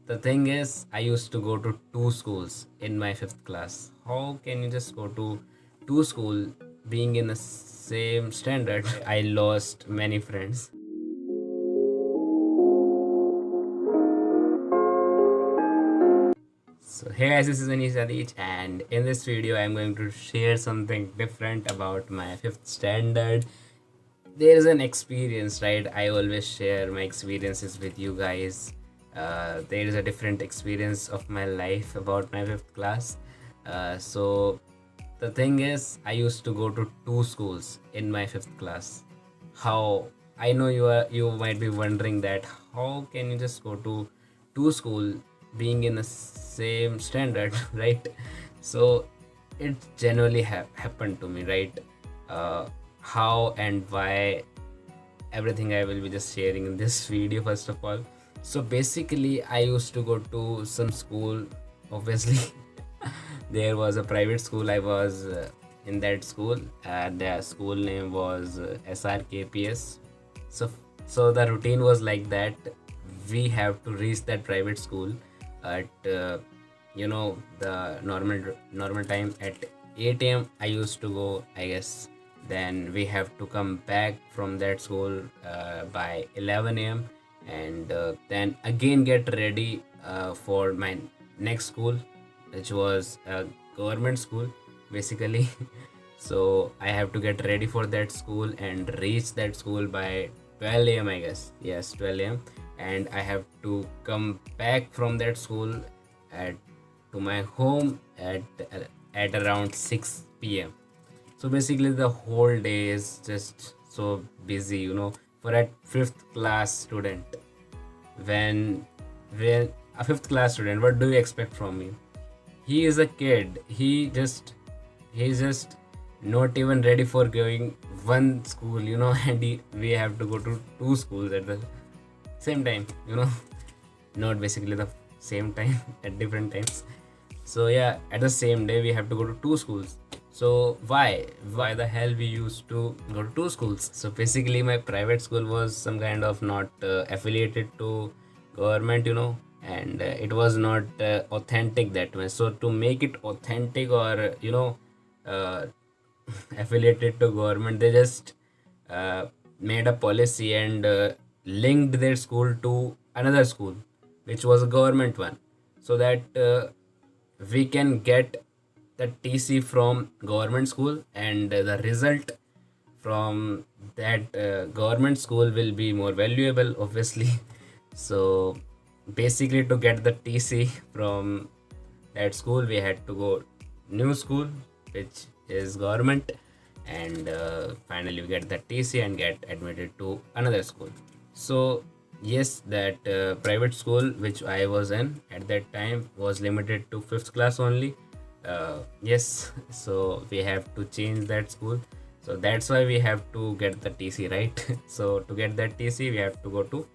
The thing is, I used to go to two schools in my fifth class. How can you just go to two school being in the same standard? I lost many friends. So hey guys, this is Anish Dadhich, and in this video I'm going to share something different about my fifth standard. There is an experience, right? I always share my experiences with you guys. There is a different experience of my life about my fifth class. So the thing is, I used to go to two schools in my fifth class. How I know you might be wondering that how can you just go to two school being in the same standard, right? So it generally happened to me, right? How and why, everything I will be just sharing in this video first of all. So basically I used to go to some school, obviously. There was a private school. I was in that school. The school name was SRKPS. So the routine was like that. We have to reach that private school at the normal time at 8 a.m. I used to go, I guess. Then we have to come back from that school by 11 a.m. and then again get ready for my next school, which was a government school basically. So I have to get ready for that school and reach that school by 12 a.m. I guess. Yes, 12 a.m. And I have to come back from that school at to my home at around 6 p.m. So basically the whole day is just so busy, for a fifth class student. When a fifth class student, what do you expect from me? He is a kid. He's just not even ready for going one school, and we have to go to two schools at the same time, not basically the same time at different times. So yeah, at the same day we have to go to two schools. So why the hell we used to go to two schools? So basically my private school was some kind of not affiliated to government, and it was not authentic that way. So to make it authentic or uh, affiliated to government, they just made a policy and linked their school to another school which was a government one, so that we can get the TC from government school, and the result from that government school will be more valuable, obviously. So basically to get the TC from that school we had to go new school which is government, and finally we get the TC and get admitted to another school. So yes, that private school which I was in at that time was limited to fifth class only. Yes, so we have to change that school. So that's why we have to get the TC, right? So to get that TC we have to go to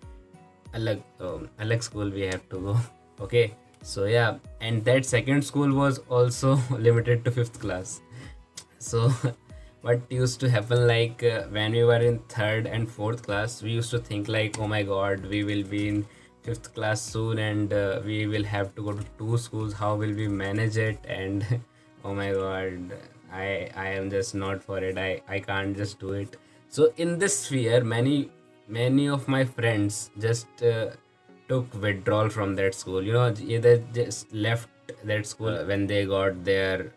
alag school we have to go. Okay, so yeah, and that second school was also limited to fifth class. So what used to happen, like when we were in third and fourth class, we used to think like, oh my god, we will be in fifth class soon, and we will have to go to two schools. How will we manage it? And oh my god, I am just not for it. I can't just do it. So in this sphere, many of my friends just took withdrawal from that school. They just left that school when they got their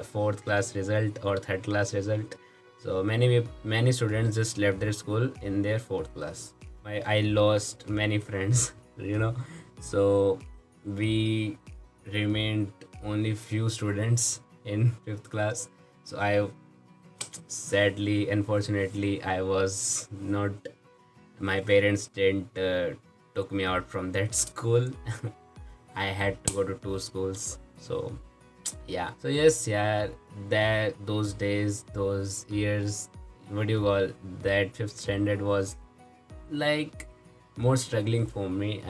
fourth class result or third class result. So many students just left their school in their fourth class. I lost many friends. So we remained only few students in fifth class. So I sadly, unfortunately, I was not, my parents didn't took me out from that school. I had to go to two schools. So yeah, so yes, yeah, that those days, those years, what do you call, that fifth standard was like more struggling for me.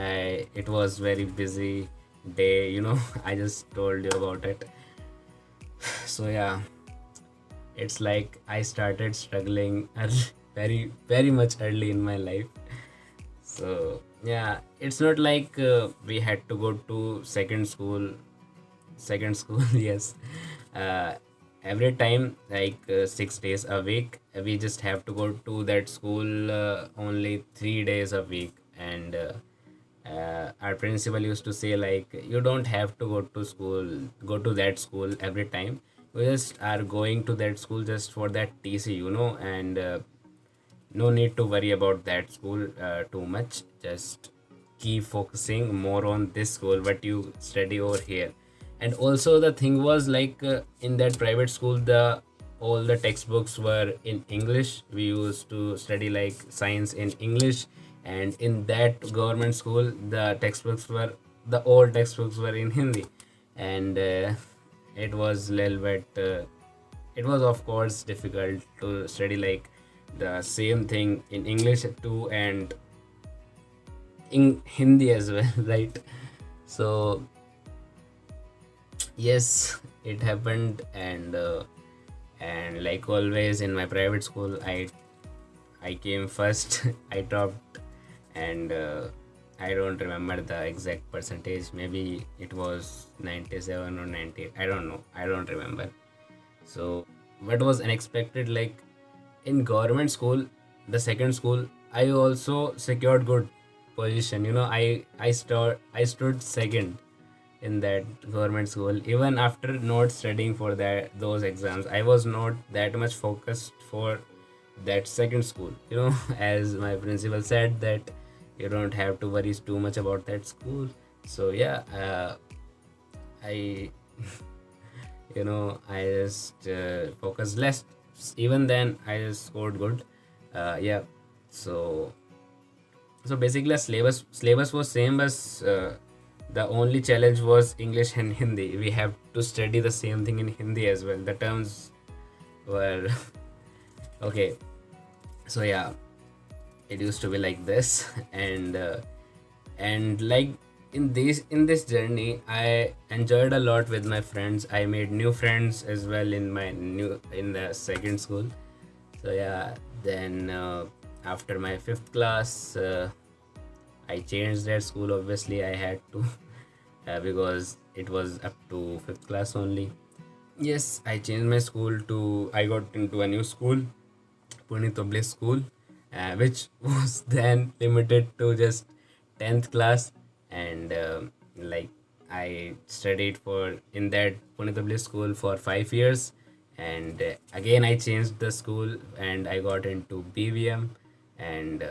It was very busy day, I just told you about it. So yeah, it's like I started struggling early, very much early in my life. So Yeah, it's not like we had to go to second school. Yes, uh, every time, like 6 days a week, we just have to go to that school only 3 days a week. And our principal used to say, like, you don't have to go to that school every time. You just are going to that school just for that TC, and no need to worry about that school too much. Just keep focusing more on this school what you study over here. And also the thing was, like, in that private school, the all the textbooks were in English. We used to study like science in English. And in that government school, the old textbooks were in Hindi. And it was little bit it was of course difficult to study like the same thing in English too, and in Hindi as well, right? So yes, it happened. And like always in my private school, I came first. I topped. And I don't remember the exact percentage. Maybe it was 97 or 98. I don't know. I don't remember. So what was unexpected, like, in government school, the second school, I also secured good position. I stood second in that government school. Even after not studying for those exams, I was not that much focused for that second school. As my principal said that you don't have to worry too much about that school. So yeah, I I just focused less. Even then, I just scored good. Yeah. So basically, syllabus was same, but the only challenge was English and Hindi. We have to study the same thing in Hindi as well. The terms were okay. So yeah, it used to be like this. And like, in this journey, I enjoyed a lot with my friends. I made new friends as well in the second school. So yeah, then after my fifth class, I changed that school. Obviously, I had to, because it was up to fifth class only. Yes, I changed my school to. I got into a new school, Punitoble school, which was then limited to just 10th class. And like, I studied for in that Punitoble school for 5 years. And again, I changed the school and I got into BVM. And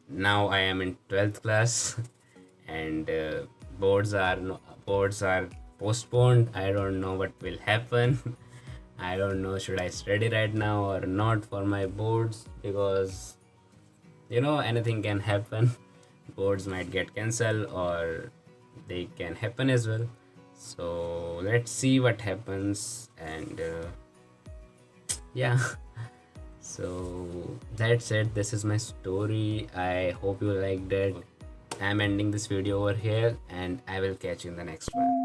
now I am in 12th class. And boards are postponed. I don't know what will happen. I don't know, should I study right now or not for my boards, because anything can happen. Boards might get cancelled, or they can happen as well. So let's see what happens. And yeah. So that's it. This is my story. I hope you liked it. I'm ending this video over here, and I will catch you in the next one.